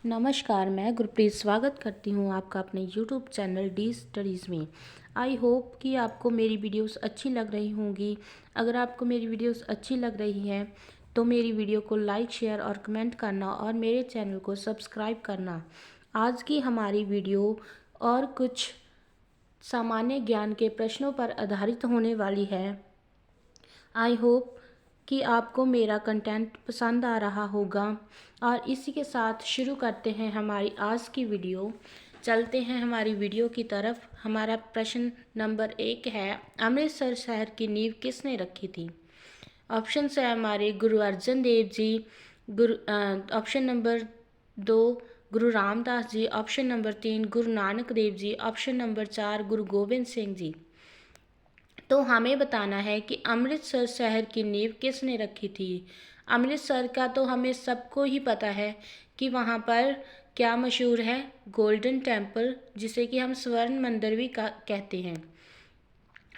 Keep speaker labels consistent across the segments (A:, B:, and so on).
A: नमस्कार, मैं गुरप्रीत स्वागत करती हूँ आपका अपने YouTube चैनल डी स्टडीज़ में। आई होप कि आपको मेरी वीडियोस अच्छी लग रही होंगी। अगर आपको मेरी वीडियोस अच्छी लग रही हैं तो मेरी वीडियो को लाइक, शेयर और कमेंट करना और मेरे चैनल को सब्सक्राइब करना। आज की हमारी वीडियो और कुछ सामान्य ज्ञान के प्रश्नों पर आधारित होने वाली है। आई होप कि आपको मेरा कंटेंट पसंद आ रहा होगा और इसी के साथ शुरू करते हैं हमारी आज की वीडियो। चलते हैं हमारी वीडियो की तरफ। हमारा प्रश्न नंबर 1 है, अमृतसर शहर की नींव किसने रखी थी? ऑप्शन है हमारे गुरु अर्जन देव जी, ऑप्शन नंबर 2 गुरु Ramdas ji, option number 3 Guru Nanak Dev ji, option number 4 गुरु गोविंद सिंह जी। तो हमें बताना है कि अमृतसर शहर की नींव किसने रखी थी। अमृतसर का तो हमें सबको ही पता है कि वहाँ पर क्या मशहूर है, गोल्डन टेम्पल, जिसे कि हम स्वर्ण मंदिर भी कहते हैं।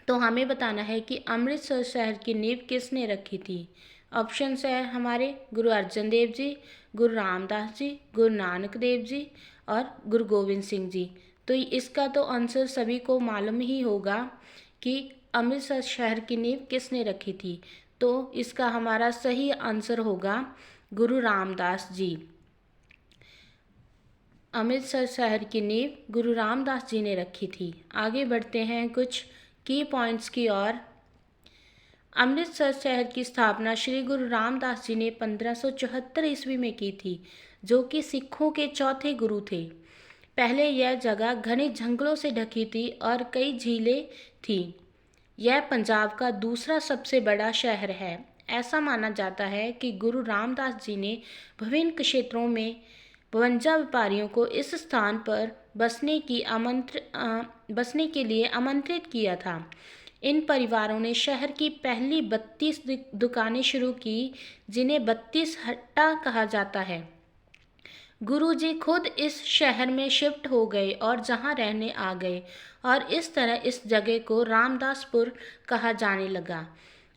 A: तो हमें बताना है कि अमृतसर शहर की नींव किसने रखी थी। ऑप्शन है हमारे गुरु अर्जन देव जी, गुरु रामदास जी, गुरु नानक देव जी और गुरु गोविंद सिंह जी। तो इसका तो आंसर सभी को मालूम ही होगा कि अमृतसर शहर की नींव किसने रखी थी। तो इसका हमारा सही आंसर होगा गुरु रामदास जी। अमृतसर शहर की नींव गुरु रामदास जी ने रखी थी। आगे बढ़ते हैं कुछ की पॉइंट्स की ओर। अमृतसर शहर की स्थापना श्री गुरु रामदास जी ने 1574 ईस्वी में की थी, जो कि सिखों के चौथे गुरु थे। पहले यह जगह घने जंगलों से ढकी थी और कई झीलें थीं। यह पंजाब का दूसरा सबसे बड़ा शहर है। ऐसा माना जाता है कि गुरु रामदास जी ने विभिन्न क्षेत्रों में 52 व्यापारियों को इस स्थान पर बसने के लिए आमंत्रित किया था। इन परिवारों ने शहर की पहली 32 दुकानें शुरू की, जिन्हें 32 हट्टा कहा जाता है। गुरुजी खुद इस शहर में शिफ्ट हो गए और जहां रहने आ गए और इस तरह इस जगह को रामदासपुर कहा जाने लगा।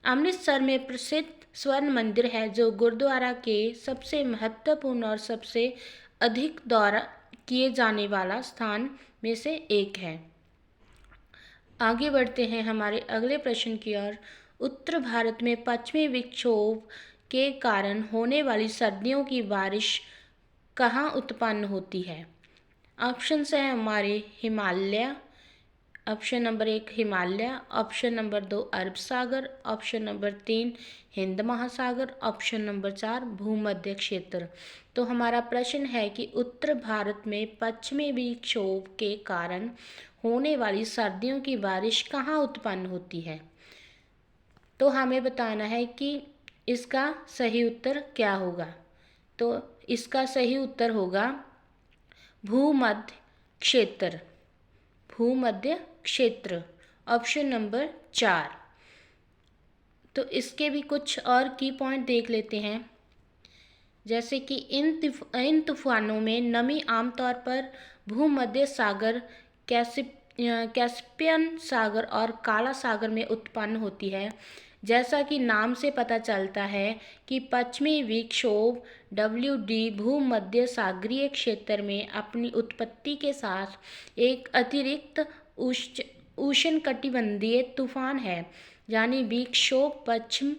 A: अमृतसर में प्रसिद्ध स्वर्ण मंदिर है, जो गुरुद्वारा के सबसे महत्वपूर्ण और सबसे अधिक दौरा किए जाने वाला स्थान में से एक है। आगे बढ़ते हैं हमारे अगले प्रश्न की ओर। उत्तर भारत में पश्चिमी विक्षोभ के कारण होने वाली सर्दियों की बारिश कहाँ उत्पन्न होती है? ऑप्शन है हमारे Himalaya, option number 1 Himalaya, option number 2 अरब सागर, ऑप्शन नंबर 3 हिंद महासागर, ऑप्शन नंबर 4 भूमध्य क्षेत्र। तो हमारा प्रश्न है कि उत्तर भारत में पश्चिमी विक्षोभ के कारण होने वाली सर्दियों की बारिश कहाँ उत्पन्न होती है? तो हमें बताना है कि इसका सही उत्तर क्या होगा। तो इसका सही उत्तर होगा भूमध्य क्षेत्र। भूमध्य क्षेत्र, ऑप्शन नंबर 4। तो इसके भी कुछ और की पॉइंट देख लेते हैं, जैसे कि इन तूफानों में नमी आमतौर पर भूमध्य सागर, कैस्पियन सागर और काला सागर में उत्पन्न होती है। जैसा कि नाम से पता चलता है कि पश्चिमी विक्षोभ WD भूमध्य सागरीय क्षेत्र में अपनी उत्पत्ति के साथ एक अतिरिक्त उष्णकटिबंधीय तूफान है, यानी विक्षोभ पश्चिम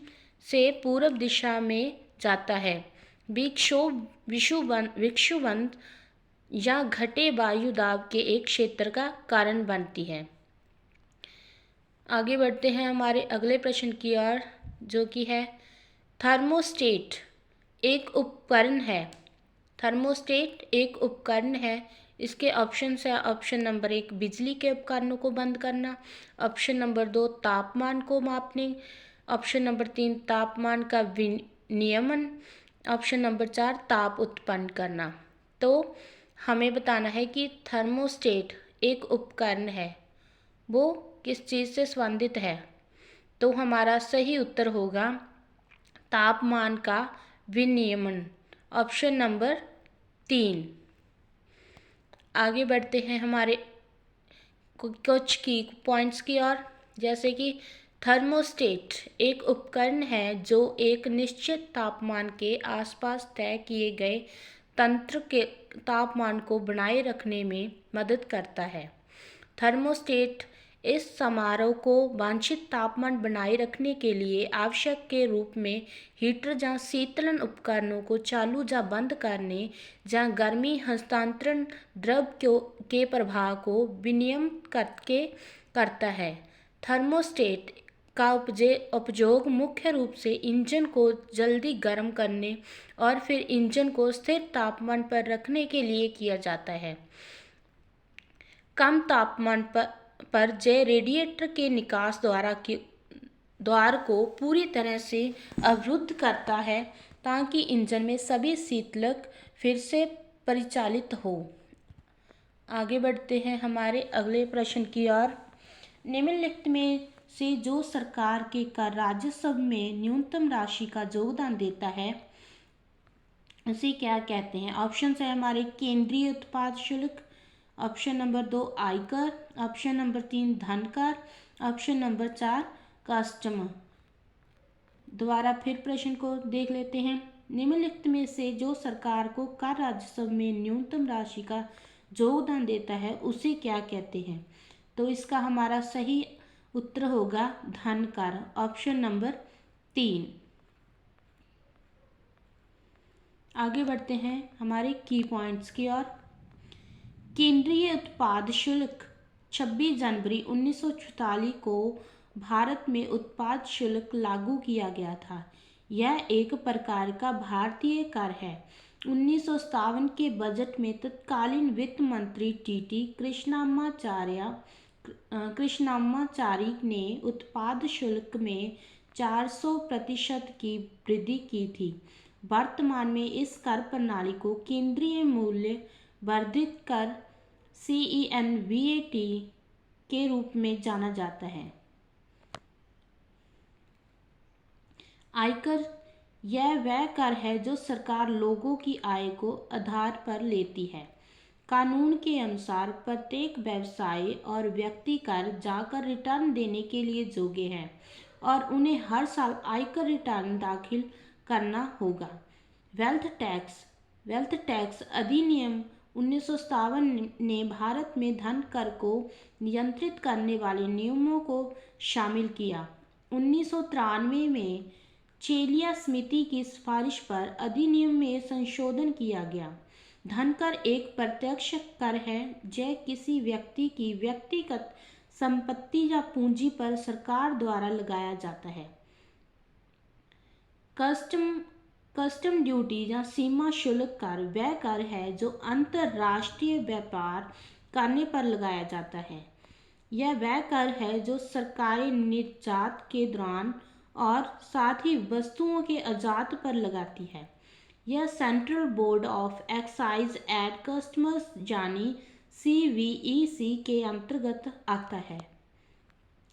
A: से पूर्व दिशा में जाता है। विक्षोभ विषुवंत या घटे वायु दाब के एक क्षेत्र का कारण बनती है। आगे बढ़ते हैं हमारे अगले प्रश्न की ओर, जो कि है थर्मोस्टेट एक उपकरण है। थर्मोस्टेट एक उपकरण है। इसके ऑप्शन है ऑप्शन नंबर 1 बिजली के उपकरणों को बंद करना, ऑप्शन नंबर 2 तापमान को मापने, ऑप्शन नंबर 3 तापमान का विनियमन, ऑप्शन नंबर 4 ताप उत्पन्न करना। तो हमें बताना है कि थर्मोस्टेट एक उपकरण है, वो किस चीज़ से संबंधित है। तो हमारा सही उत्तर होगा तापमान का विनियमन, ऑप्शन नंबर 3। आगे बढ़ते हैं हमारे कुछ की पॉइंट्स की ओर, जैसे कि थर्मोस्टेट एक उपकरण है जो एक निश्चित तापमान के आसपास तय किए गए तंत्र के तापमान को बनाए रखने में मदद करता है। थर्मोस्टेट इस समारोह को वांछित तापमान बनाए रखने के लिए आवश्यक के रूप में हीटर या शीतलन उपकरणों को चालू या बंद करने या गर्मी हस्तांतरण द्रव के प्रवाह को विनियमित करके करता है। थर्मोस्टेट का उपयोग मुख्य रूप से इंजन को जल्दी गर्म करने और फिर इंजन को स्थिर तापमान पर रखने के लिए किया जाता है। कम तापमान पर रेडिएटर के निकास द्वार को पूरी तरह से अवरुद्ध करता है ताकि इंजन में सभी शीतलक फिर से परिचालित हो। आगे बढ़ते हैं हमारे अगले प्रश्न की ओर। निम्नलिखित में से जो सरकार के कर राजस्व में न्यूनतम राशि का योगदान देता है उसे क्या कहते हैं? ऑप्शन है हमारे केंद्रीय उत्पाद शुल्क, ऑप्शन नंबर 2 आयकर, ऑप्शन नंबर 3 धन कर, ऑप्शन नंबर 4 कस्टम। दोबारा फिर प्रश्न को देख लेते हैं। निम्नलिखित में से जो सरकार को कर राजस्व में न्यूनतम राशि का योगदान देता है उसे क्या कहते हैं? तो इसका हमारा सही उत्तर होगा धन कर, ऑप्शन नंबर 3। आगे बढ़ते हैं हमारे की पॉइंट्स की ओर। केंद्रीय उत्पाद शुल्क 26 जनवरी 1944 को भारत में उत्पाद शुल्क लागू किया गया था। यह एक प्रकार का भारतीय कर है। 1957 के बजट में तत्कालीन वित्त मंत्री टी कृष्णमाचारी ने उत्पाद शुल्क में 400% की वृद्धि की थी। वर्तमान में इस कर प्रणाली को केंद्रीय मूल्य वर्धित कर CENVAT के रूप में जाना जाता है। आयकर यह वह कर है जो सरकार लोगों की आय को आधार पर लेती है। कानून के अनुसार प्रत्येक व्यवसाय और व्यक्ति कर जाकर रिटर्न देने के लिए योग्य है और उन्हें हर साल आयकर रिटर्न दाखिल करना होगा। वेल्थ टैक्स अधिनियम 1957 ने भारत में धन कर को नियंत्रित करने वाले नियमों को शामिल किया। 1993 में चेलिया समिति की सिफारिश पर अधिनियम में संशोधन किया गया। धन कर एक प्रत्यक्ष कर है जो किसी व्यक्ति की व्यक्तिगत संपत्ति या पूंजी पर सरकार द्वारा लगाया जाता है। कस्टम ड्यूटी या सीमा शुल्क कर वह कर है जो अंतर्राष्ट्रीय व्यापार करने पर लगाया जाता है। यह वह कर है जो सरकारें निर्यात के दौरान और साथ ही वस्तुओं के आयात पर लगाती है। यह central board of excise and customs यानी CVEC के अंतर्गत आता है।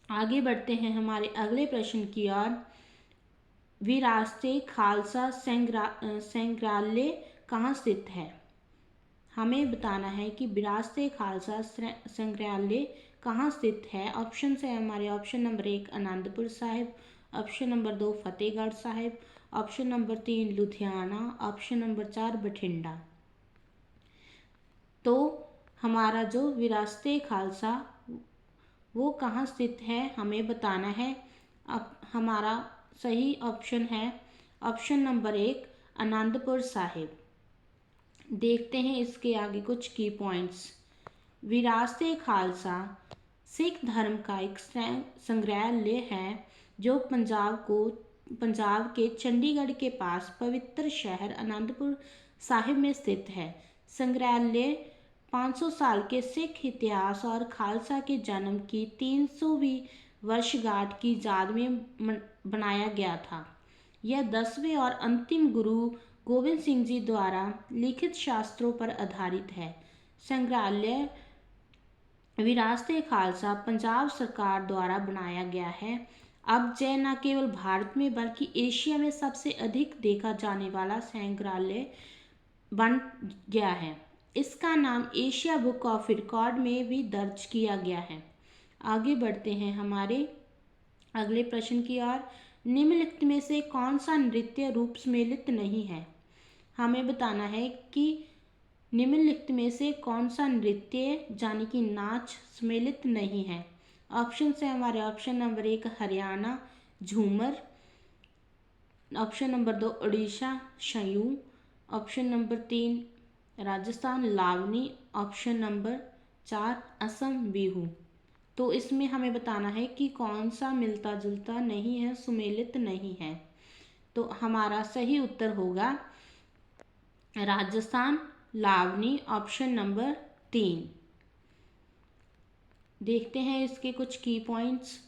A: आगे बढ़ते हैं हमारे अगले प्रश्न की ओर। विरासत खालसा संग्रहालय कहाँ स्थित है? हमें बताना है कि विरासत खालसा संग्रहालय कहाँ स्थित है। ऑप्शन है हमारे option number 1 Anandpur Sahib, option number 2 Fatehgarh Sahib, option number 3 Ludhiana, option number 4 Bathinda. तो हमारा जो विरासत खालसा वो कहाँ स्थित है हमें बताना है। अब हमारा सही ऑप्शन है ऑप्शन नंबर 1 आनंदपुर साहिब। देखते हैं इसके आगे कुछ की पॉइंट्स। विरासत खालसा सिख धर्म का एक संग्रहालय है जो पंजाब के चंडीगढ़ के पास पवित्र शहर आनंदपुर साहिब में स्थित है। संग्रहालय 500 साल के सिख इतिहास और खालसा के जन्म की 300वीं वर्षगांठ की याद में बनाया गया था। यह 10वें और अंतिम गुरु गोविंद सिंह जी द्वारा लिखित शास्त्रों पर आधारित है। संग्रहालय विरासत खालसा पंजाब सरकार द्वारा बनाया गया है। अब यह न केवल भारत में बल्कि एशिया में सबसे अधिक देखा जाने वाला संग्रहालय बन गया है। इसका नाम एशिया बुक ऑफ रिकॉर्ड में भी दर्ज किया गया है। आगे बढ़ते हैं हमारे अगले प्रश्न की ओर। निम्नलिखित में से कौन सा नृत्य रूप सम्मिलित नहीं है? हमें बताना है कि निम्नलिखित में से कौन सा नृत्य यानी कि नाच सम्मिलित नहीं है। ऑप्शन है हमारे option number 1 Haryana Jhumar, option number 2 Orissa Chhau, option number 3 Rajasthan Lavani, option number 4 Assam Bihu. तो इसमें हमें बताना है कि कौन सा मिलता जुलता नहीं है, सुमेलित नहीं है। तो हमारा सही उत्तर होगा राजस्थान लावनी, ऑप्शन नंबर 3। देखते हैं इसके कुछ की पॉइंट्स।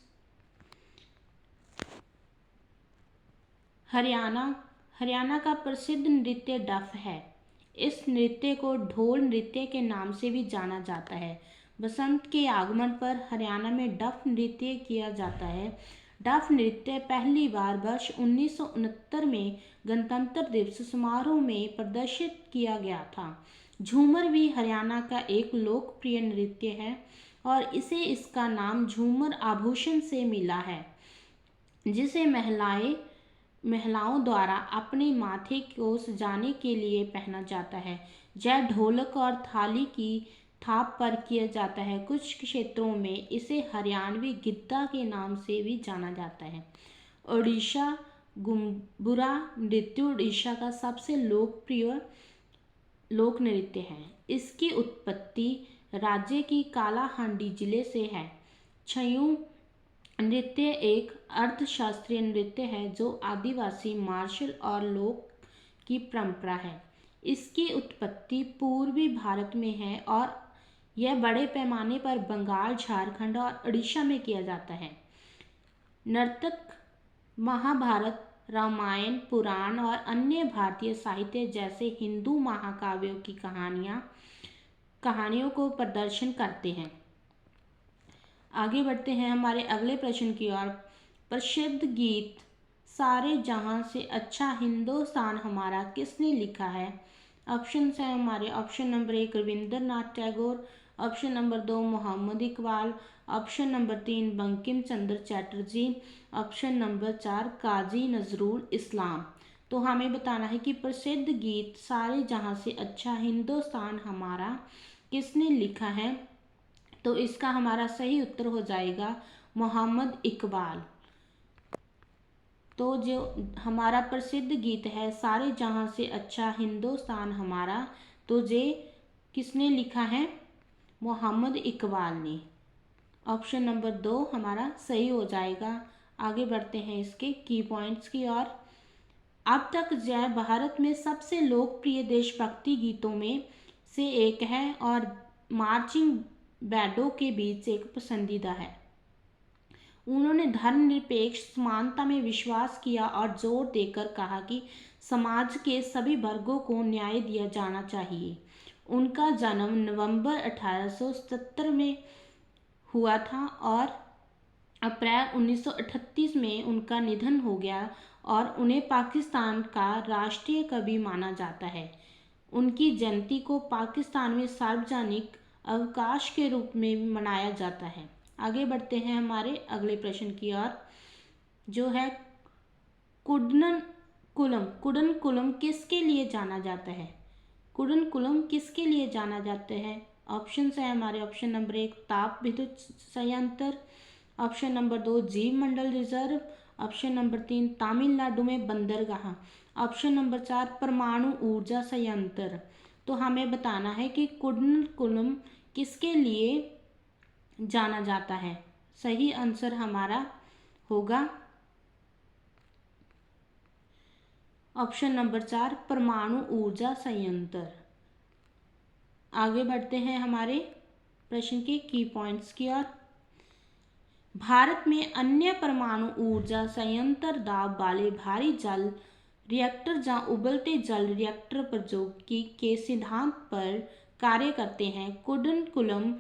A: हरियाणा का प्रसिद्ध नृत्य डफ है। इस नृत्य को ढोल नृत्य के नाम से भी जाना जाता है। बसंत के आगमन पर हरियाणा में डफ नृत्य किया जाता है। डफ नृत्य पहली बार वर्ष 1969 में गणतंत्र दिवस समारोह में प्रदर्शित किया गया था। झूमर भी हरियाणा का एक लोकप्रिय नृत्य है और इसे इसका नाम झूमर आभूषण से मिला है, जिसे महिलाओं द्वारा अपने माथे को सजाने के लिए पहना जाता है। यह ढोलक और थाली की थाप पर किया जाता है। कुछ क्षेत्रों में इसे हरियाणवी गिद्दा के नाम से भी जाना जाता है। ओडिशा गुम्बुरा नृत्य उड़ीसा का सबसे लोकप्रिय लोक नृत्य है। इसकी उत्पत्ति राज्य की कालाहांडी जिले से है। छयू नृत्य एक अर्थशास्त्रीय नृत्य है जो आदिवासी मार्शल और लोक की परंपरा है। इसकी उत्पत्ति पूर्वी भारत में है और यह बड़े पैमाने पर बंगाल, झारखंड और उड़ीसा में किया जाता है। नर्तक महाभारत, रामायण, पुराण और अन्य भारतीय साहित्य जैसे हिंदू महाकाव्यों की कहानियों को प्रदर्शन करते हैं। आगे बढ़ते हैं हमारे अगले प्रश्न की ओर। प्रसिद्ध गीत सारे जहां से अच्छा हिंदुस्तान हमारा किसने लिखा है? ऑप्शन है हमारे option number 1 Rabindranath Tagore, option number 2 Mohammad Iqbal, option number 3 Bankim Chandra Chatterjee, option number 4 Kazi Nazrul Islam. तो हमें बताना है कि प्रसिद्ध गीत सारे जहां से अच्छा हिंदुस्तान हमारा किसने लिखा है? तो इसका हमारा सही उत्तर हो जाएगा मोहम्मद इकबाल। तो जो हमारा प्रसिद्ध गीत है सारे जहां से अच्छा हिंदुस्तान हमारा, तो ये किसने लिखा है? मोहम्मद इकबाल ने। ऑप्शन नंबर 2 हमारा सही हो जाएगा। आगे बढ़ते हैं इसके की पॉइंट्स की ओर। अब तक यह भारत में सबसे लोकप्रिय देशभक्ति गीतों में से एक है और मार्चिंग बैंडों के बीच एक पसंदीदा है। उन्होंने धर्मनिरपेक्ष समानता में विश्वास किया और जोर देकर कहा कि समाज के सभी वर्गों को न्याय दिया जाना चाहिए। उनका जन्म नवंबर 1877 में हुआ था और अप्रैल 1938 में उनका निधन हो गया और उन्हें पाकिस्तान का राष्ट्रीय कवि माना जाता है। उनकी जयंती को पाकिस्तान में सार्वजनिक अवकाश के रूप में मनाया जाता है। आगे बढ़ते हैं हमारे अगले प्रश्न की ओर, जो है कुडनकुलम किसके लिए जाना जाता है? कुडनकुलम किसके लिए जाना जाता है? ऑप्शन है हमारे ऑप्शन नंबर 1 ताप विद्युत संयंत्र, ऑप्शन नंबर 2 जीव मंडल रिजर्व, ऑप्शन नंबर 3 तमिलनाडु में बंदरगाह, ऑप्शन नंबर 4 परमाणु ऊर्जा संयंत्र। तो हमें बताना है कि कुडनकुलम किसके लिए जाना जाता है? सही आंसर हमारा होगा ऑप्शन नंबर 4 परमाणु ऊर्जा संयंत्र। आगे बढ़ते हैं हमारे प्रश्न के की पॉइंट्स की ओर। भारत में अन्य परमाणु ऊर्जा संयंत्र दाब वाले भारी जल रिएक्टर जहां उबलते जल रिएक्टर प्रौद्योगिकी के सिद्धांत पर कार्य करते हैं। कुडनकुलम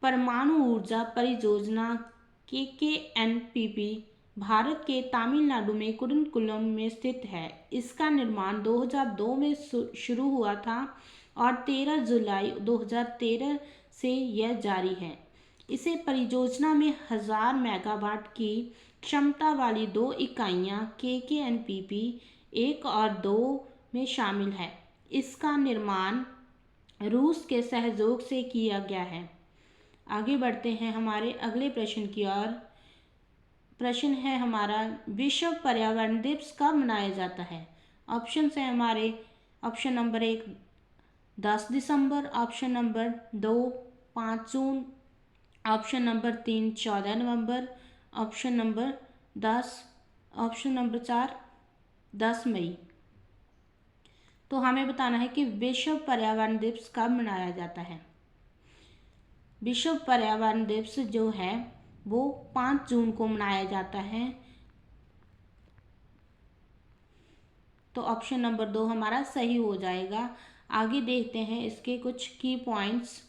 A: परमाणु ऊर्जा परियोजना KKNPP भारत के तमिलनाडु में कुडनकुलम में स्थित है। इसका निर्माण 2002 में शुरू हुआ था और 13 जुलाई 2013 से यह जारी है। इसे परियोजना में 1000 मेगावाट की क्षमता वाली 2 इकाइयां KKNPP 1 और 2 में शामिल है। इसका निर्माण रूस के सहयोग से किया गया है। आगे बढ़ते हैं हमारे अगले प्रश्न की ओर। प्रश्न है हमारा, विश्व पर्यावरण दिवस कब मनाया जाता है? ऑप्शन है हमारे, ऑप्शन नंबर 1 10 दिसंबर, ऑप्शन नंबर 2 5 जून, ऑप्शन नंबर 3 14 नवंबर, ऑप्शन नंबर 4 10 मई। तो हमें बताना है कि विश्व पर्यावरण दिवस कब मनाया जाता है। विश्व पर्यावरण दिवस जो है वो 5 जून को मनाया जाता है। तो ऑप्शन नंबर 2 हमारा सही हो जाएगा। आगे देखते हैं इसके कुछ की पॉइंट्स।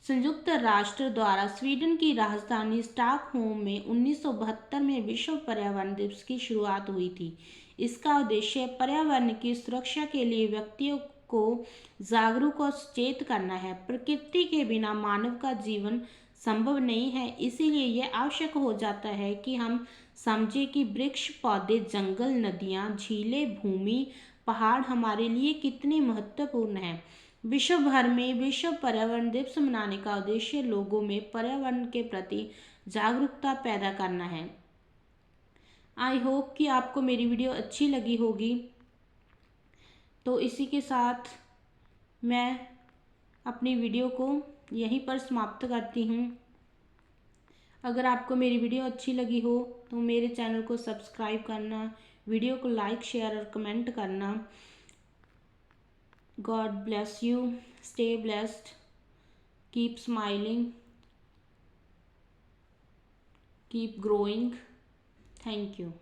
A: संयुक्त राष्ट्र द्वारा स्वीडन की राजधानी स्टॉकहोम में 1972 में विश्व पर्यावरण दिवस की शुरुआत हुई थी। इसका उद्देश्य पर्यावरण की सुरक्षा के लिए व्यक्तियों को जागरूक और सचेत करना है। प्रकृति के बिना मानव का जीवन संभव नहीं है, इसीलिए यह आवश्यक हो जाता है कि हम समझे कि वृक्ष, पौधे, जंगल, नदियाँ, झीलें, भूमि, पहाड़ हमारे लिए कितने महत्वपूर्ण हैं। विश्व भर में विश्व पर्यावरण दिवस मनाने का उद्देश्य लोगों में पर्यावरण के प्रति जागरूकता पैदा करना है। आई होप कि आपको मेरी वीडियो अच्छी लगी होगी। तो इसी के साथ मैं अपनी वीडियो को यहीं पर समाप्त करती हूँ। अगर आपको मेरी वीडियो अच्छी लगी हो तो मेरे चैनल को सब्सक्राइब करना, वीडियो को लाइक, शेयर और कमेंट करना। God bless you, stay blessed, keep smiling, keep growing. Thank you.